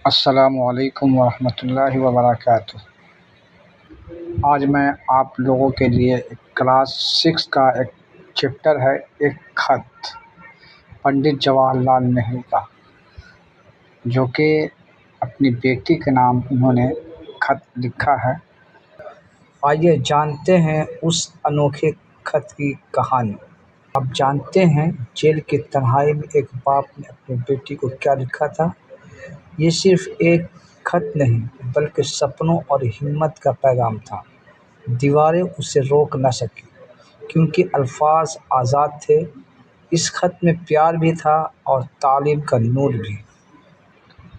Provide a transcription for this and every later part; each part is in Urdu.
السلام علیکم ورحمۃ اللہ وبرکاتہ۔ آج میں آپ لوگوں کے لیے کلاس 6 کا ایک چیپٹر ہے، ایک خط پنڈت جواہر لال نہرو کا، جو کہ اپنی بیٹی کے نام انہوں نے خط لکھا ہے۔ آئیے جانتے ہیں اس انوکھے خط کی کہانی۔ آپ جانتے ہیں جیل کی تنہائی میں ایک باپ نے اپنی بیٹی کو کیا لکھا تھا؟ یہ صرف ایک خط نہیں بلکہ سپنوں اور ہمت کا پیغام تھا۔ دیواریں اسے روک نہ سکیں کیونکہ الفاظ آزاد تھے۔ اس خط میں پیار بھی تھا اور تعلیم کا نور بھی۔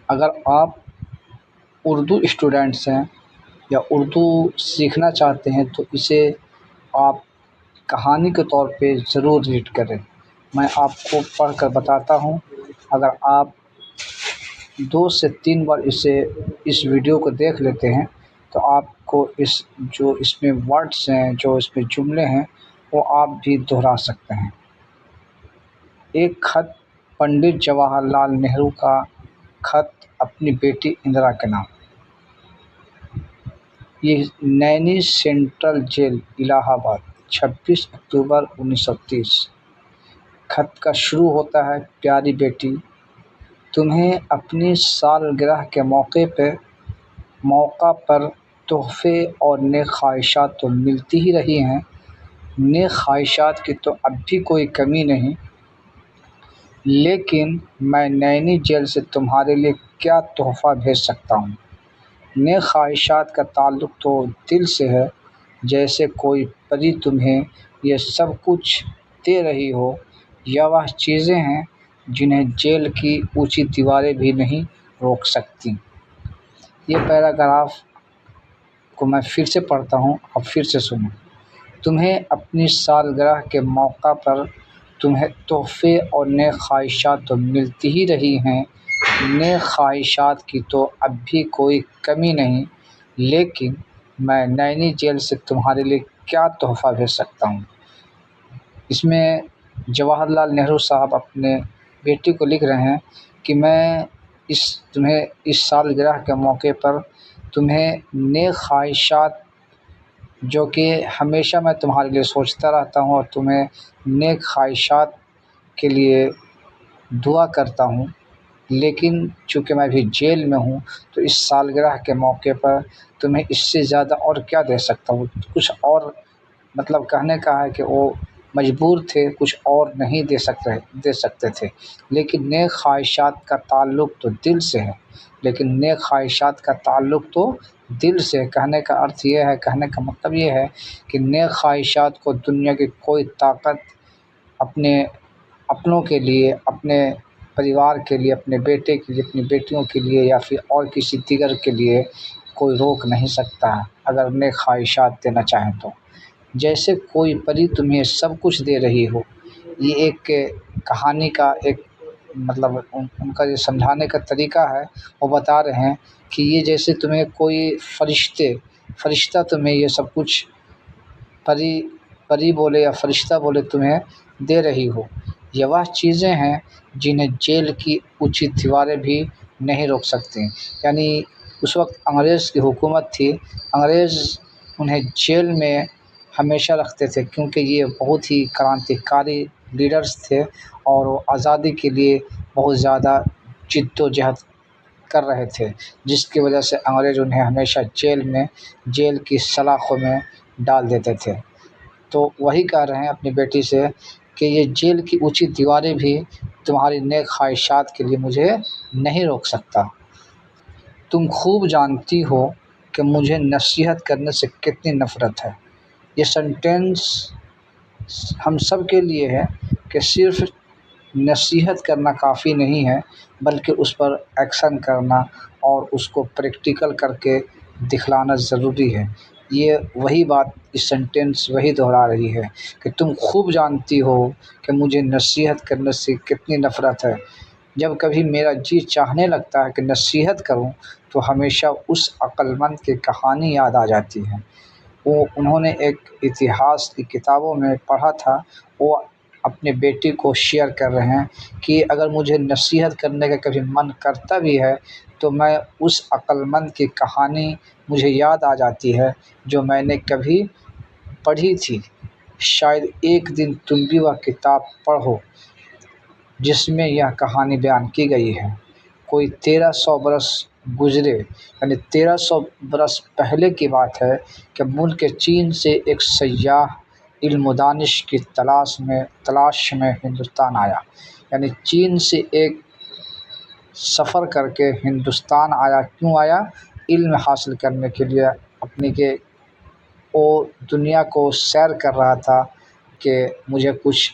اگر آپ اردو اسٹوڈنٹس ہیں یا اردو سیکھنا چاہتے ہیں تو اسے آپ کہانی کے طور پہ ضرور ریڈ کریں۔ میں آپ کو پڑھ کر بتاتا ہوں۔ اگر آپ 2 سے 3 بار اس ویڈیو کو دیکھ لیتے ہیں تو آپ کو اس میں ورڈس ہیں، جو اس میں جملے ہیں، وہ آپ بھی دہرا سکتے ہیں۔ ایک خط پنڈت جواہر لال نہرو کا خط اپنی بیٹی اندرا کے نام۔ یہ نینی سینٹرل جیل الہ آباد، 26 اکتوبر 1930۔ خط کا شروع ہوتا ہے: پیاری بیٹی، تمہیں اپنی سالگرہ کے موقع پر تحفے اور نیک خواہشات تو ملتی ہی رہی ہیں۔ نیک خواہشات کی تو اب بھی کوئی کمی نہیں، لیکن میں نینی جیل سے تمہارے لیے کیا تحفہ بھیج سکتا ہوں؟ نیک خواہشات کا تعلق تو دل سے ہے، جیسے کوئی پری تمہیں یہ سب کچھ دے رہی ہو۔ یہ وہ چیزیں ہیں جنہیں جیل کی اونچی دیواریں بھی نہیں روک سکتیں۔ یہ پیراگراف کو میں پھر سے پڑھتا ہوں، اب پھر سے سنیں۔ تمہیں اپنی سالگرہ کے موقع پر تمہیں تحفے اور نیک خواہشات تو ملتی ہی رہی ہیں۔ نیک خواہشات کی تو اب بھی کوئی کمی نہیں، لیکن میں نینی جیل سے تمہارے لیے کیا تحفہ بھیج سکتا ہوں؟ اس میں جواہر لال نہرو صاحب اپنے بیٹی کو لکھ رہے ہیں کہ میں تمہیں اس سالگرہ کے موقع پر تمہیں نیک خواہشات، جو کہ ہمیشہ میں تمہارے لیے سوچتا رہتا ہوں اور تمہیں نیک خواہشات کے لیے دعا کرتا ہوں، لیکن چونکہ میں بھی جیل میں ہوں تو اس سالگرہ کے موقع پر تمہیں اس سے زیادہ اور کیا دے سکتا ہوں؟ کچھ اور مطلب کہنے کا ہے کہ وہ مجبور تھے، کچھ اور نہیں دے سکتے تھے، لیکن نیک خواہشات کا تعلق تو دل سے ہے۔ لیکن نیک خواہشات کا تعلق تو دل سے، کہنے کا ارتھ یہ ہے، کہنے کا مطلب یہ ہے کہ نیک خواہشات کو دنیا کی کوئی طاقت اپنوں کے لیے، اپنے پریوار کے لیے، اپنے بیٹے کے لیے، اپنی بیٹیوں کے لیے یا پھر اور کسی دیگر کے لیے کوئی روک نہیں سکتا اگر نیک خواہشات دینا چاہیں تو۔ جیسے کوئی پری تمہیں سب کچھ دے رہی ہو۔ یہ ایک کہانی کا ایک مطلب ان کا جو سمجھانے کا طریقہ ہے، وہ بتا رہے ہیں کہ یہ جیسے تمہیں کوئی فرشتہ تمہیں یہ سب کچھ پری بولے یا فرشتہ بولے تمہیں دے رہی ہو۔ یہ وہ چیزیں ہیں جنہیں جیل کی اونچی دیواریں بھی نہیں روک سکتی۔ یعنی اس وقت انگریز کی حکومت تھی، انگریز انہیں جیل میں ہمیشہ رکھتے تھے کیونکہ یہ بہت ہی کرانتی کاری لیڈرز تھے اور وہ آزادی کے لیے بہت زیادہ جد و جہد کر رہے تھے، جس کی وجہ سے انگریز انہیں ہمیشہ جیل کی سلاخوں میں ڈال دیتے تھے۔ تو وہی کہہ رہے ہیں اپنی بیٹی سے کہ یہ جیل کی اونچی دیواریں بھی تمہاری نیک خواہشات کے لیے مجھے نہیں روک سکتا۔ تم خوب جانتی ہو کہ مجھے نصیحت کرنے سے کتنی نفرت ہے۔ یہ سینٹینس ہم سب کے لیے ہے کہ صرف نصیحت کرنا کافی نہیں ہے، بلکہ اس پر ایکشن کرنا اور اس کو پریکٹیکل کر کے دکھلانا ضروری ہے۔ یہ وہی بات، اس سینٹینس وہی دہرا رہی ہے کہ تم خوب جانتی ہو کہ مجھے نصیحت کرنے سے کتنی نفرت ہے۔ جب کبھی میرا جی چاہنے لگتا ہے کہ نصیحت کروں تو ہمیشہ اس عقل مند کی کہانی یاد آ جاتی ہے۔ انہوں نے ایک اتہاس کی کتابوں میں پڑھا تھا، وہ اپنے بیٹی کو شیئر کر رہے ہیں کہ اگر مجھے نصیحت کرنے کا کبھی من کرتا بھی ہے تو میں اس عقل مند کی کہانی مجھے یاد آ جاتی ہے جو میں نے کبھی پڑھی تھی۔ شاید ایک دن تم بھی وہ کتاب پڑھو جس میں یہ کہانی بیان کی گئی ہے۔ کوئی 1300 برس گزرے، یعنی 1300 برس پہلے کی بات ہے کہ ملک چین سے ایک سیاح علم و دانش کی تلاش میں ہندوستان آیا۔ یعنی چین سے ایک سفر کر کے ہندوستان آیا۔ کیوں آیا؟ علم حاصل کرنے کے لیے۔ اپنی کہ وہ دنیا کو سیر کر رہا تھا کہ مجھے کچھ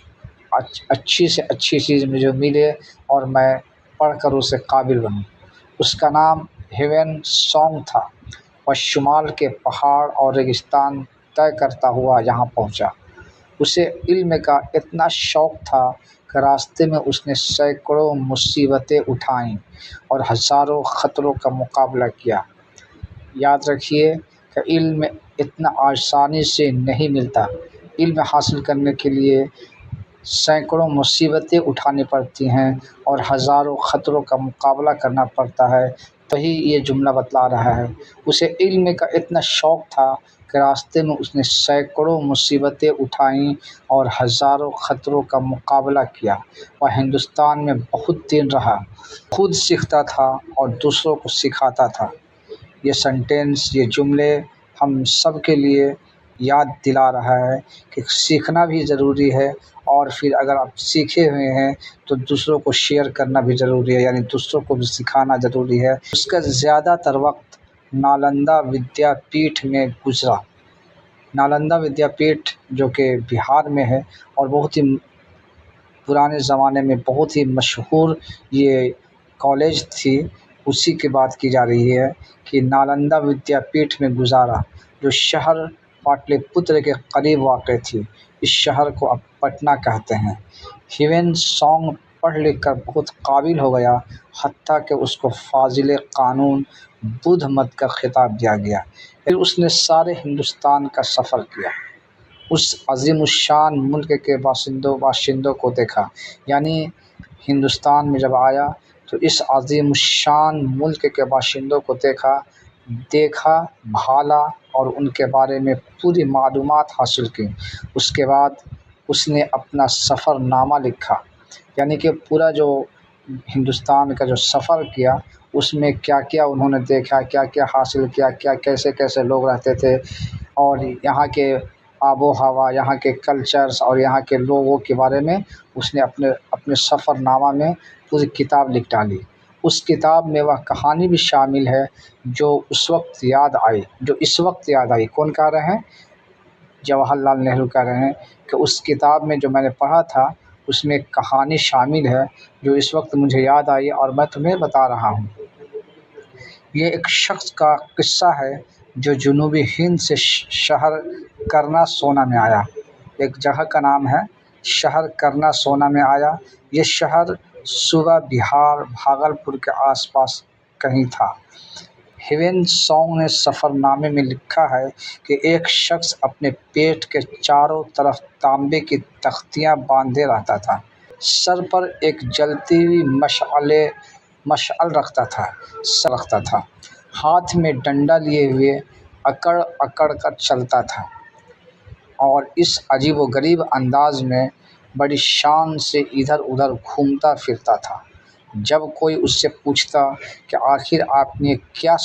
اچھی سے اچھی چیز مجھے ملے اور میں پڑھ کر اسے قابل بنوں۔ اس کا نام ہیوین سانگ تھا۔ وہ شمال کے پہاڑ اور ریگستان طے کرتا ہوا یہاں پہنچا۔ اسے علم کا اتنا شوق تھا کہ راستے میں اس نے سینکڑوں مصیبتیں اٹھائیں اور ہزاروں خطروں کا مقابلہ کیا۔ یاد رکھیے کہ علم اتنا آسانی سے نہیں ملتا۔ علم حاصل کرنے کے لیے سینکڑوں مصیبتیں اٹھانی پڑتی ہیں اور ہزاروں خطروں کا مقابلہ کرنا پڑتا ہے۔ وہی یہ جملہ بتلا رہا ہے۔ اسے علم کا اتنا شوق تھا کہ راستے میں اس نے سینکڑوں مصیبتیں اٹھائیں اور ہزاروں خطروں کا مقابلہ کیا۔ وہ ہندوستان میں بہت دن رہا، خود سیکھتا تھا اور دوسروں کو سکھاتا تھا۔ یہ سینٹینس، یہ جملے ہم سب کے لیے یاد دلا رہا ہے کہ سیکھنا بھی ضروری ہے، اور پھر اگر آپ سیکھے ہوئے ہیں تو دوسروں کو شیئر کرنا بھی ضروری ہے، یعنی دوسروں کو بھی سکھانا ضروری ہے۔ اس کا زیادہ تر وقت نالندہ ودیا پیٹھ میں گزرا۔ نالندہ ودیا پیٹھ جو کہ بہار میں ہے اور بہت ہی پرانے زمانے میں بہت ہی مشہور یہ کالج تھی، اسی کی بات کی جا رہی ہے کہ نالندہ ودیا پیٹھ میں گزارا، جو شہر پاٹلی پتر کے قریب واقع تھی۔ اس شہر کو اب پٹنہ کہتے ہیں۔ ہیوین سانگ پڑھ لکھ کر بہت قابل ہو گیا، حتیٰ کہ اس کو فاضل قانون بدھ مت کا خطاب دیا گیا۔ پھر اس نے سارے ہندوستان کا سفر کیا، اس عظیم الشان ملک کے باشندوں کو دیکھا۔ یعنی ہندوستان میں جب آیا تو اس عظیم الشان ملک کے باشندوں کو دیکھا بھالا اور ان کے بارے میں پوری معلومات حاصل کی۔ اس کے بعد اس نے اپنا سفر نامہ لکھا، یعنی کہ پورا جو ہندوستان کا جو سفر کیا اس میں کیا کیا انہوں نے دیکھا، کیا کیا حاصل کیا، کیسے کیسے لوگ رہتے تھے، اور یہاں کے آب و ہوا، یہاں کے کلچرز اور یہاں کے لوگوں کے بارے میں اس نے اپنے سفر نامہ میں پوری کتاب لکھ ڈالی۔ اس کتاب میں وہ کہانی بھی شامل ہے جو اس وقت یاد آئی۔ کون کہہ رہے ہیں؟ جواہر لال نہرو کہہ رہے ہیں کہ اس کتاب میں جو میں نے پڑھا تھا اس میں ایک کہانی شامل ہے جو اس وقت مجھے یاد آئی اور میں تمہیں بتا رہا ہوں۔ یہ ایک شخص کا قصہ ہے جو جنوبی ہند سے شہر کرنا سونا میں آیا۔ ایک جگہ کا نام ہے شہر کرنا سونا میں آیا۔ یہ شہر صوبہ بہار بھاگلپور کے آس پاس کہیں تھا۔ ہیوین سانگ نے سفر نامے میں لکھا ہے کہ ایک شخص اپنے پیٹ کے چاروں طرف تانبے کی تختیاں باندھے رہتا تھا، سر پر ایک جلتی ہوئی مشعل رکھتا تھا، ہاتھ میں ڈنڈا لیے ہوئے اکڑ اکڑ کر چلتا تھا، اور اس عجیب و غریب انداز میں بڑی شان سے ادھر ادھر گھومتا پھرتا تھا۔ جب کوئی اس سے پوچھتا کہ آخر آپ نے کیا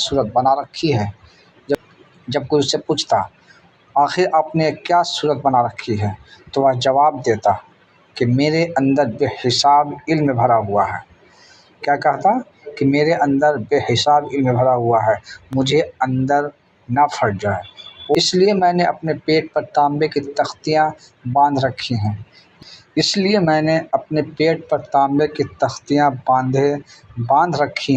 صورت بنا رکھی ہے، تو وہ جواب دیتا کہ میرے اندر بے حساب علم بھرا ہوا ہے۔ کیا کہتا؟ کہ میرے اندر بے حساب علم بھرا ہوا ہے، مجھے اندر نہ پھٹ جائے، اس لیے میں نے اپنے پیٹ پر تانبے کی تختیاں باندھ رکھی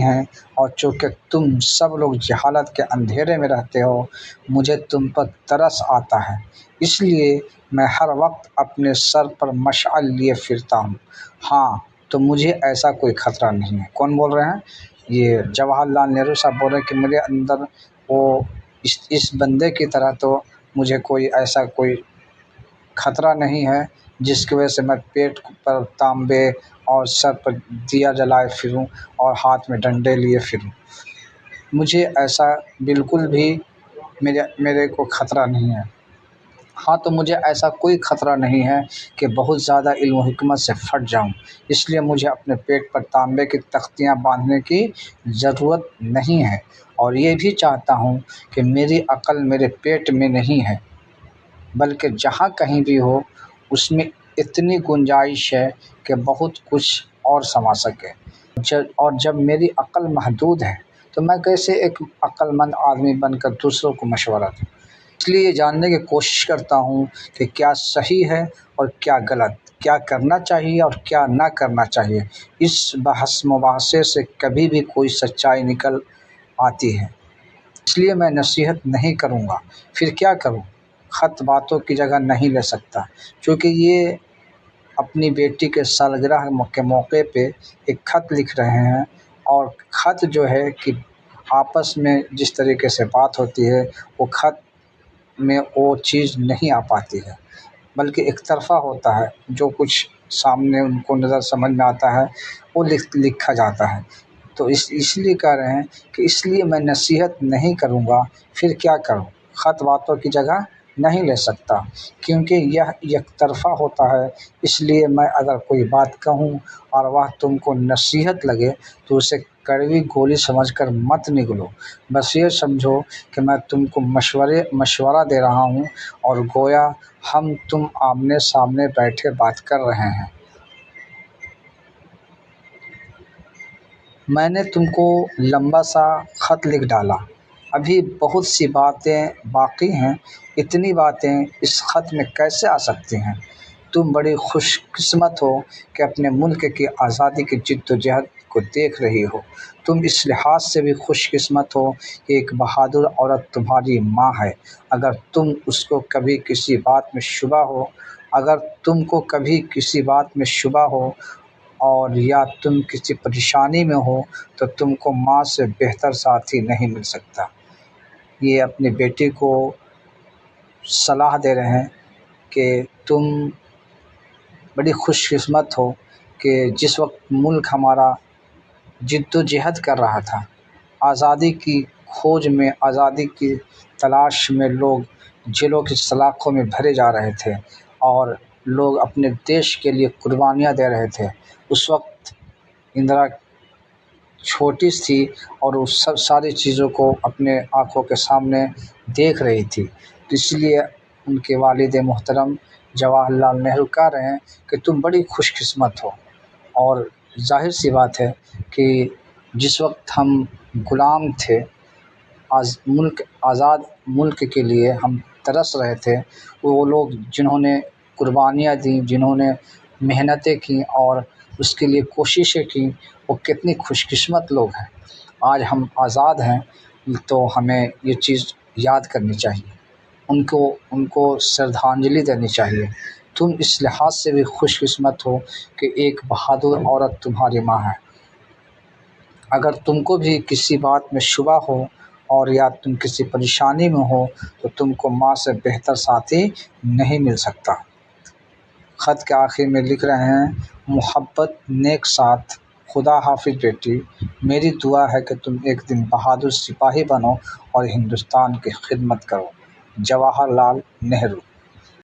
ہیں۔ اور چونکہ تم سب لوگ جہالت کے اندھیرے میں رہتے ہو، مجھے تم پر ترس آتا ہے، اس لیے میں ہر وقت اپنے سر پر مشعل لیے پھرتا ہوں۔ ہاں، تو مجھے ایسا کوئی خطرہ نہیں ہے۔ کون بول رہے ہیں؟ یہ جواہر لال نہرو صاحب بول رہے ہیں کہ میرے اندر اس بندے کی طرح تو مجھے ایسا کوئی خطرہ نہیں ہے، جس کی وجہ سے میں پیٹ پر تانبے اور سر پر دیا جلائے پھروں اور ہاتھ میں ڈنڈے لیے پھروں۔ مجھے ایسا بالکل بھی میرے کو خطرہ نہیں ہے۔ ہاں تو مجھے ایسا کوئی خطرہ نہیں ہے کہ بہت زیادہ علم و حکمت سے پھٹ جاؤں، اس لیے مجھے اپنے پیٹ پر تانبے کی تختیاں باندھنے کی ضرورت نہیں ہے، اور یہ بھی چاہتا ہوں کہ میری عقل میرے پیٹ میں نہیں ہے، بلکہ جہاں کہیں بھی ہو اس میں اتنی گنجائش ہے کہ بہت کچھ اور سما سکے۔ اور جب میری عقل محدود ہے تو میں کیسے ایک عقل مند آدمی بن کر دوسروں کو مشورہ دوں؟ اس لیے یہ جاننے کی کوشش کرتا ہوں کہ کیا صحیح ہے اور کیا غلط، کیا کرنا چاہیے اور کیا نہ کرنا چاہیے۔ اس بحث مباحثے سے کبھی بھی کوئی سچائی نکل آتی ہے، اس لیے میں نصیحت نہیں کروں گا۔ پھر کیا کروں؟ خط باتوں کی جگہ نہیں لے سکتا، چونکہ یہ اپنی بیٹی کے سالگرہ کے موقع پہ ایک خط لکھ رہے ہیں، اور خط جو ہے کہ آپس میں جس طریقے سے بات ہوتی ہے وہ خط میں وہ چیز نہیں آ پاتی ہے، بلکہ ایک طرفہ ہوتا ہے۔ جو کچھ سامنے ان کو نظر سمجھ میں آتا ہے وہ لکھا جاتا ہے۔ تو اس لیے کہہ رہے ہیں کہ اس لیے میں نصیحت نہیں کروں گا۔ پھر کیا کروں؟ خط باتوں کی جگہ نہیں لے سکتا، کیونکہ یہ یک طرفہ ہوتا ہے۔ اس لیے میں اگر کوئی بات کہوں اور وہ تم کو نصیحت لگے تو اسے کڑوی گولی سمجھ کر مت نگلو، بس یہ سمجھو کہ میں تم کو مشورہ دے رہا ہوں، اور گویا ہم تم آمنے سامنے بیٹھے بات کر رہے ہیں۔ میں نے تم کو لمبا سا خط لکھ ڈالا، ابھی بہت سی باتیں باقی ہیں۔ اتنی باتیں اس خط میں کیسے آ سکتی ہیں؟ تم بڑی خوش قسمت ہو کہ اپنے ملک کی آزادی کی جد و جہد کو دیکھ رہی ہو۔ تم اس لحاظ سے بھی خوش قسمت ہو کہ ایک بہادر عورت تمہاری ماں ہے۔ اگر تم کو کبھی کسی بات میں شبہ ہو اور یا تم کسی پریشانی میں ہو تو تم کو ماں سے بہتر ساتھی نہیں مل سکتا۔ یہ اپنی بیٹی کو صلاح دے رہے ہیں کہ تم بڑی خوش قسمت ہو کہ جس وقت ملک ہمارا جد و جہد کر رہا تھا، آزادی کی کھوج میں، آزادی کی تلاش میں، لوگ جیلوں کی سلاخوں میں بھرے جا رہے تھے اور لوگ اپنے دیش کے لیے قربانیاں دے رہے تھے، اس وقت اندرا چھوٹی تھی اور اس سب ساری چیزوں کو اپنے آنکھوں کے سامنے دیکھ رہی تھی۔ تو اس لیے ان کے والد محترم جواہر لال نہرو کہہ رہے ہیں کہ تم بڑی خوش قسمت ہو، اور ظاہر سی بات ہے کہ جس وقت ہم غلام تھے، آزاد ملک کے لیے ہم ترس رہے تھے، وہ لوگ جنہوں نے قربانیاں دیں، جنہوں نے محنتیں کیں اور اس کے لیے کوششیں کیں، وہ کتنی خوش قسمت لوگ ہیں۔ آج ہم آزاد ہیں تو ہمیں یہ چیز یاد کرنی چاہیے، ان کو شردھانجلی دینی چاہیے۔ تم اس لحاظ سے بھی خوش قسمت ہو کہ ایک بہادر عورت تمہاری ماں ہے۔ اگر تم کو بھی کسی بات میں شبہ ہو اور یا تم کسی پریشانی میں ہو تو تم کو ماں سے بہتر ساتھی نہیں مل سکتا۔ خط کے آخر میں لکھ رہے ہیں، محبت، نیک ساتھ، خدا حافظ بیٹی، میری دعا ہے کہ تم ایک دن بہادر سپاہی بنو اور ہندوستان کی خدمت کرو۔ جواہر لال نہرو۔